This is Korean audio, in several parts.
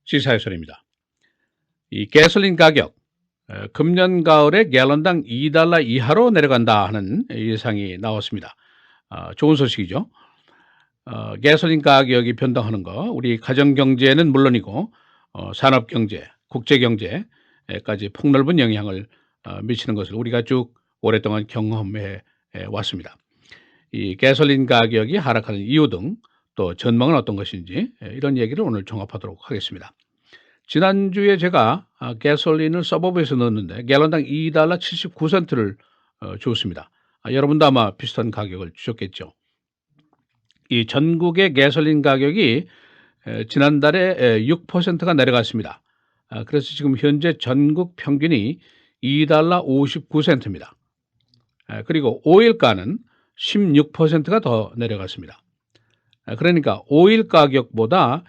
시사회선입니다. 이 가솔린 가격 금년 가을에 갤런당 $2 이하로 내려간다 하는 예상이 나왔습니다. 좋은 소식이죠. 가솔린 가격이 변동하는 거 우리 가정 경제는 물론이고 산업 경제, 국제 경제까지 폭넓은 영향을 미치는 것을 우리가 쭉 오랫동안 경험해 왔습니다. 이 가솔린 가격이 하락하는 이유 등 또 전망은 어떤 것인지 이런 얘기를 오늘 종합하도록 하겠습니다. 지난주에 제가 가솔린을 서버브에서 넣었는데 갤런당 $2 79센트를 줬습니다. 여러분도 아마 비슷한 가격을 주셨겠죠. 이 전국의 가솔린 가격이 지난달에 6%가 내려갔습니다. 그래서 지금 현재 전국 평균이 $2 59센트입니다. 그리고 오일가는 16%가 더 내려갔습니다. 그러니까 오일 가격보다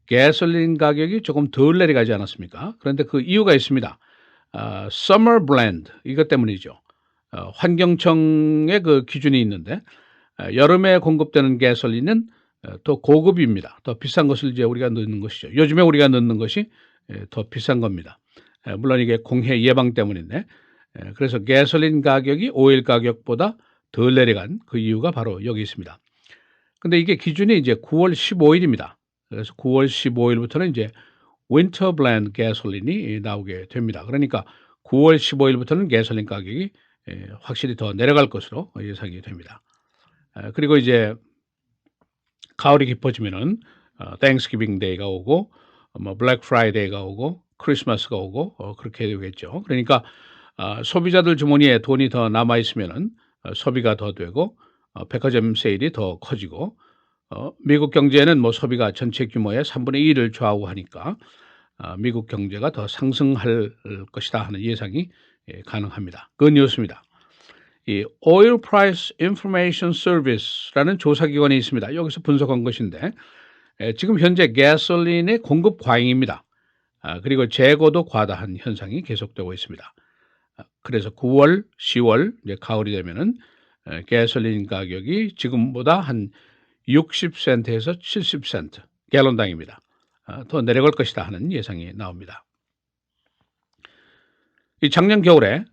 가솔린 가격이 조금 덜 내려가지 않았습니까? 그런데 그 이유가 있습니다. Summer Blend 이것 때문이죠. 환경청의 그 기준이 있는데 여름에 공급되는 가솔린은 더 고급입니다. 더 비싼 것을 이제 우리가 넣는 것이죠. 요즘에 우리가 넣는 것이 더 비싼 겁니다. 물론 이게 공해 예방 때문인데 그래서 가솔린 가격이 오일 가격보다 덜 내려간 그 이유가 바로 여기 있습니다. 근데 이게 기준이 이제 9월 15일입니다. 그래서 9월 15일부터는 이제 윈터 블렌드 가솔린이 나오게 됩니다. 그러니까 9월 15일부터는 가솔린 가격이 확실히 더 내려갈 것으로 예상이 됩니다. 그리고 이제 가을이 깊어지면은 땡스기빙 데이가 오고 뭐 블랙 프라이데이가 오고 크리스마스가 오고 그렇게 되겠죠. 그러니까 소비자들 주머니에 돈이 더 남아 있으면은 소비가 더 되고 백화점 세일이 더 커지고 미국 경제는 뭐 소비가 전체 규모의 3분의 1을 좌우하니까 미국 경제가 더 상승할 것이다 하는 예상이 가능합니다. 그 뉴스입니다. 이 Oil Price Information Service라는 조사기관이 있습니다. 여기서 분석한 것인데 지금 현재 가솔린의 공급 과잉입니다. 그리고 재고도 과다한 현상이 계속되고 있습니다. 그래서 9월, 10월 이제 가을이 되면은 가솔린 가격이 지금보다 한 60센트에서 70센트 갤런당입니다. 더 내려갈 것이다 하는 예상이 나옵니다. 이 작년 겨울에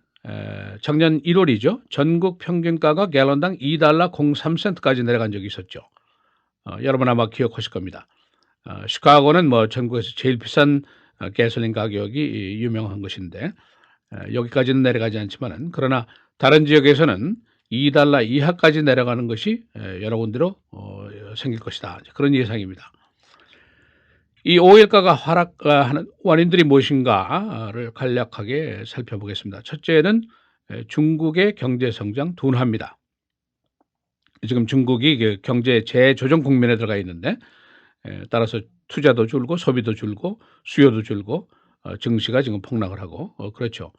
작년 1월이죠. 전국 평균가가 갤런당 $2 03센트까지 내려간 적이 있었죠. 여러분 아마 기억하실 겁니다. 시카고는 뭐 전국에서 제일 비싼 가솔린 가격이 유명한 것인데 여기까지는 내려가지 않지만은 그러나 다른 지역에서는 $2 이하까지 내려가는 것이 여러 군데로 생길 것이다. 그런 예상입니다. 이 오일가가 하락하는 원인들이 무엇인가를 간략하게 살펴보겠습니다. 첫째는 중국의 경제 성장 둔화입니다. 지금 중국이 그 경제 재조정 국면에 들어가 있는데 따라서 투자도 줄고 소비도 줄고 수요도 줄고 증시가 지금 폭락을 하고 그렇죠.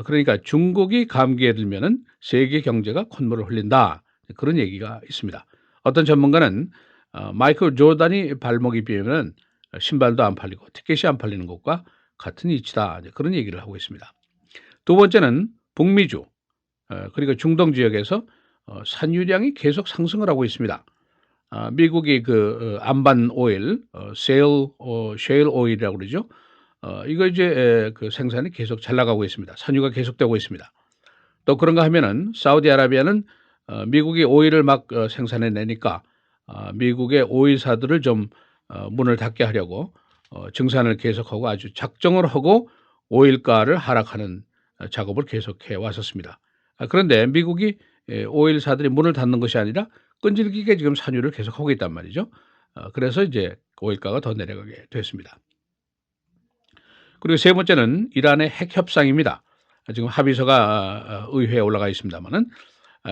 그러니까 중국이 감기에 들면은 세계 경제가 콧물을 흘린다. 그런 얘기가 있습니다. 어떤 전문가는 마이클 조단이 발목이 비면 신발도 안 팔리고 티켓이 안 팔리는 것과 같은 이치다. 그런 얘기를 하고 있습니다. 두 번째는 북미주 그리고 중동 지역에서 산유량이 계속 상승을 하고 있습니다. 미국이 그 안반 오일, 셰일 오일이라고 그러죠. 이거 이제 그 생산이 계속 잘 나가고 있습니다. 산유가 계속되고 있습니다. 또 그런가 하면은 사우디아라비아는 미국이 오일을 막 생산해 내니까 미국의 오일사들을 좀 문을 닫게 하려고 증산을 계속하고 아주 작정을 하고 오일가를 하락하는 작업을 계속해 왔었습니다. 그런데 미국이 오일사들이 문을 닫는 것이 아니라 끈질기게 지금 산유를 계속하고 있단 말이죠. 그래서 이제 오일가가 더 내려가게 됐습니다. 그리고 세 번째는 이란의 핵 협상입니다. 지금 합의서가 의회에 올라가 있습니다만은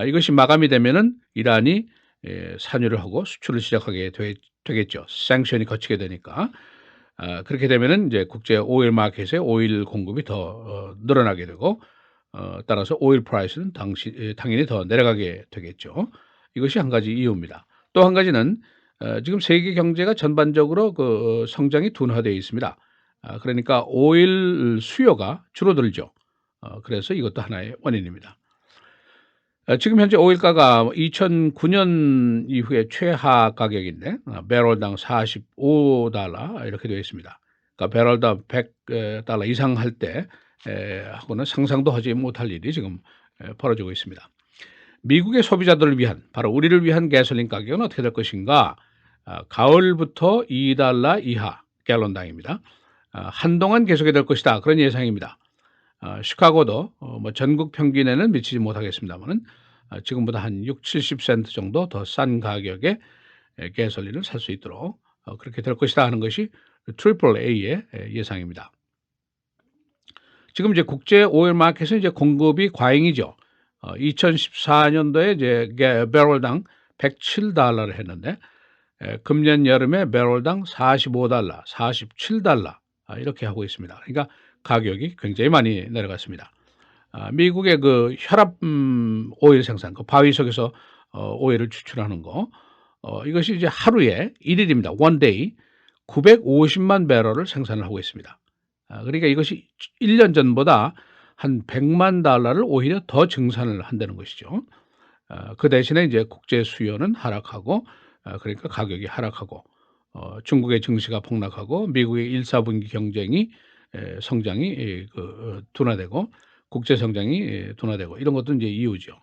이것이 마감이 되면은 이란이 산유를 하고 수출을 시작하게 되겠죠. सँ션이 거치게 되니까 그렇게 되면은 이제 국제 오일 마켓에 오일 공급이 더 늘어나게 되고 따라서 오일 프라이스는 당연히 더 내려가게 되겠죠. 이것이 한 가지 이유입니다. 또 한 가지는 지금 세계 경제가 전반적으로 그 성장이 둔화되어 있습니다. 그러니까 오일 수요가 줄어들죠. 그래서 이것도 하나의 원인입니다. 지금 현재 오일가가 2009년 이후에 최하 가격인데 배럴당 $45 이렇게 되어 있습니다. 그러니까 배럴당 $100 이상 할 때 하고는 상상도 하지 못할 일이 지금 벌어지고 있습니다. 미국의 소비자들을 위한, 바로 우리를 위한 가솔린 가격은 어떻게 될 것인가? 가을부터 $2 이하 갤런당입니다. 한동안 계속이 될 것이다, 그런 예상입니다. 시카고도 뭐 전국 평균에는 미치지 못하겠습니다만은 지금보다 한 60-70센트 정도 더 싼 가격에 가솔린을 살 수 있도록 그렇게 될 것이다 하는 것이 AAA의 예상입니다. 지금 이제 국제 오일 마켓은 이제 공급이 과잉이죠. 2014년도에 이제 배럴당 $107를 했는데 금년 여름에 배럴당 $45, $47 이렇게 하고 있습니다. 그러니까 가격이 굉장히 많이 내려갔습니다. 미국의 그 혈압 오일 생산, 그 바위 속에서 오일을 추출하는 거, 이것이 이제 하루에 1일입니다. one day 950만 배럴을 생산을 하고 있습니다. 그러니까 이것이 1년 전보다 한 $100만 오히려 더 증산을 한다는 것이죠. 그 대신에 이제 국제 수요는 하락하고, 그러니까 가격이 하락하고, 중국의 증시가 폭락하고, 미국의 1, 4분기 경쟁이 성장이 둔화되고, 국제 성장이 둔화되고, 이런 것도 이제 이유죠.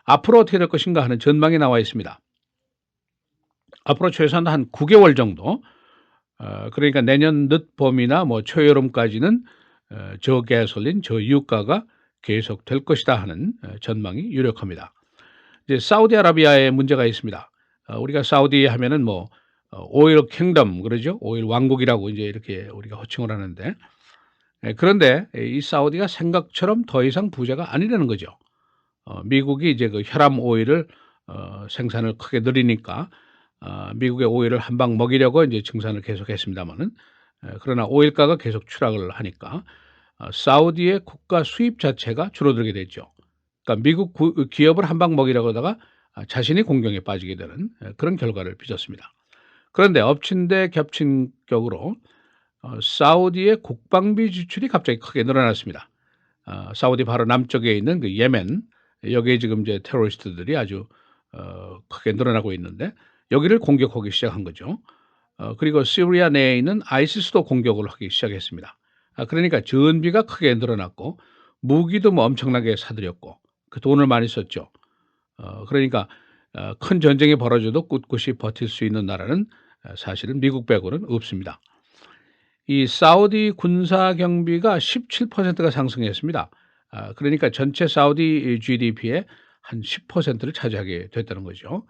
앞으로 어떻게 될 것인가 하는 전망이 나와 있습니다. 앞으로 최소한 한 9개월 정도, 그러니까 내년 늦봄이나 뭐 초여름까지는 저가솔린, 저유가가 계속될 것이다 하는 전망이 유력합니다. 이제 사우디아라비아에 문제가 있습니다. 우리가 사우디 하면은 뭐 오일 킹덤 그러죠. 오일 왕국이라고 이제 이렇게 우리가 호칭을 하는데, 그런데 이 사우디가 생각처럼 더 이상 부자가 아니라는 거죠. 미국이 이제 그 혈암 오일을 생산을 크게 늘리니까 미국의 오일을 한 방 먹이려고 이제 증산을 계속했습니다만은, 그러나 오일가가 계속 추락을 하니까 사우디의 국가 수입 자체가 줄어들게 됐죠. 그러니까 미국 기업을 한 방 먹이려고 하다가 자신이 공경에 빠지게 되는 그런 결과를 빚었습니다. 그런데 엎친 데 겹친 격으로 사우디의 국방비 지출이 갑자기 크게 늘어났습니다. 사우디 바로 남쪽에 있는 그 예멘, 여기에 지금 이제 테러리스트들이 아주 크게 늘어나고 있는데 여기를 공격하기 시작한 거죠. 그리고 시리아 내에 있는 아이시스도 공격을 하기 시작했습니다. 그러니까 전비가 크게 늘어났고 무기도 뭐 엄청나게 사들였고 그 돈을 많이 썼죠. 그러니까 큰 전쟁이 벌어져도 꿋꿋이 버틸 수 있는 나라는 사실은 미국 빼고는 없습니다. 이 사우디 군사 경비가 17%가 상승했습니다. 그러니까 전체 사우디 GDP의 한 10%를 차지하게 됐다는 거죠.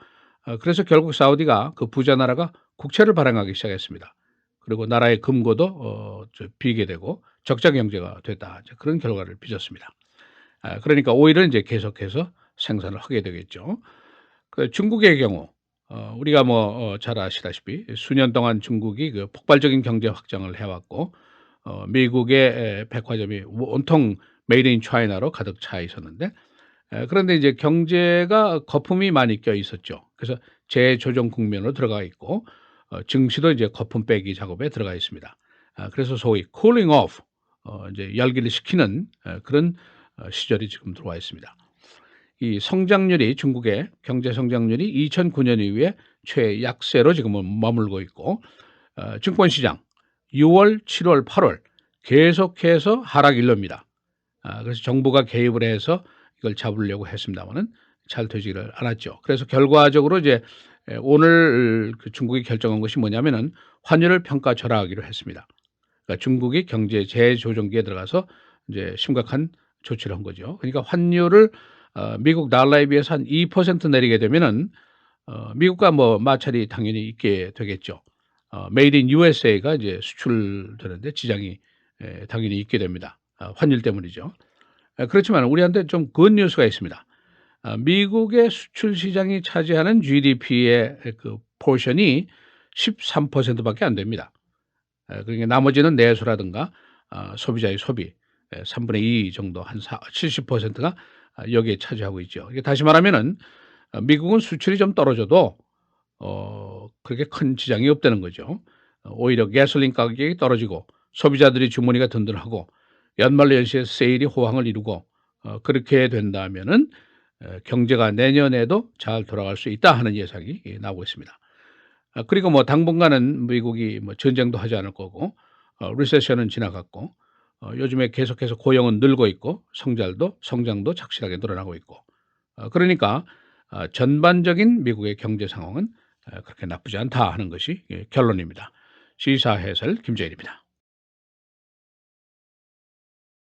그래서 결국 사우디가 그 부자 나라가 국채를 발행하기 시작했습니다. 그리고 나라의 금고도 비게 되고 적자 경제가 됐다, 그런 결과를 빚었습니다. 그러니까 오일은 이제 계속해서 생산을 하게 되겠죠. 그 중국의 경우 우리가 뭐 잘 아시다시피 수년 동안 중국이 그 폭발적인 경제 확장을 해왔고 미국의 백화점이 온통 메이드 인 차이나로 가득 차 있었는데, 그런데 이제 경제가 거품이 많이 껴 있었죠. 그래서 재조정 국면으로 들어가 있고 증시도 이제 거품 빼기 작업에 들어가 있습니다. 그래서 소위 cooling off, 이제 열기를 식히는 그런 시절이 지금 들어와 있습니다. 이 성장률이, 중국의 경제 성장률이 2009년 이후에 최약세로 지금은 머물고 있고, 증권시장 6월, 7월, 8월 계속해서 하락 일로입니다. 그래서 정부가 개입을 해서 이걸 잡으려고 했습니다만은 잘 되지를 않았죠. 그래서 결과적으로 이제 오늘 그 중국이 결정한 것이 뭐냐면은 환율을 평가 절하하기로 했습니다. 그러니까 중국이 경제 재조정기에 들어가서 이제 심각한 조치를 한 거죠. 그러니까 환율을 미국 달러에 비해서 한 2% 내리게 되면은 미국과 뭐 마찰이 당연히 있게 되겠죠. 메이드 인 USA가 이제 수출되는데 지장이 당연히 있게 됩니다. 환율 때문이죠. 그렇지만 우리한테 좀 굿뉴스가 있습니다. 미국의 수출 시장이 차지하는 GDP의 그 포션이 13%밖에 안 됩니다. 그러니까 나머지는 내수라든가 소비자의 소비 3분의 2 정도, 한 70%가 여기에 차지하고 있죠. 이게 다시 말하면은 미국은 수출이 좀 떨어져도 그렇게 큰 지장이 없다는 거죠. 오히려 가솔린 가격이 떨어지고 소비자들이 주머니가 든든하고 연말연시에 세일이 호황을 이루고 그렇게 된다면은 경제가 내년에도 잘 돌아갈 수 있다 하는 예상이 나오고 있습니다. 그리고 뭐 당분간은 미국이 뭐 전쟁도 하지 않을 거고 리세션은 지나갔고 요즘에 계속해서 고용은 늘고 있고 성장도 착실하게 늘어나고 있고 그러니까 전반적인 미국의 경제 상황은 그렇게 나쁘지 않다 하는 것이 결론입니다. 시사 해설 김재일입니다.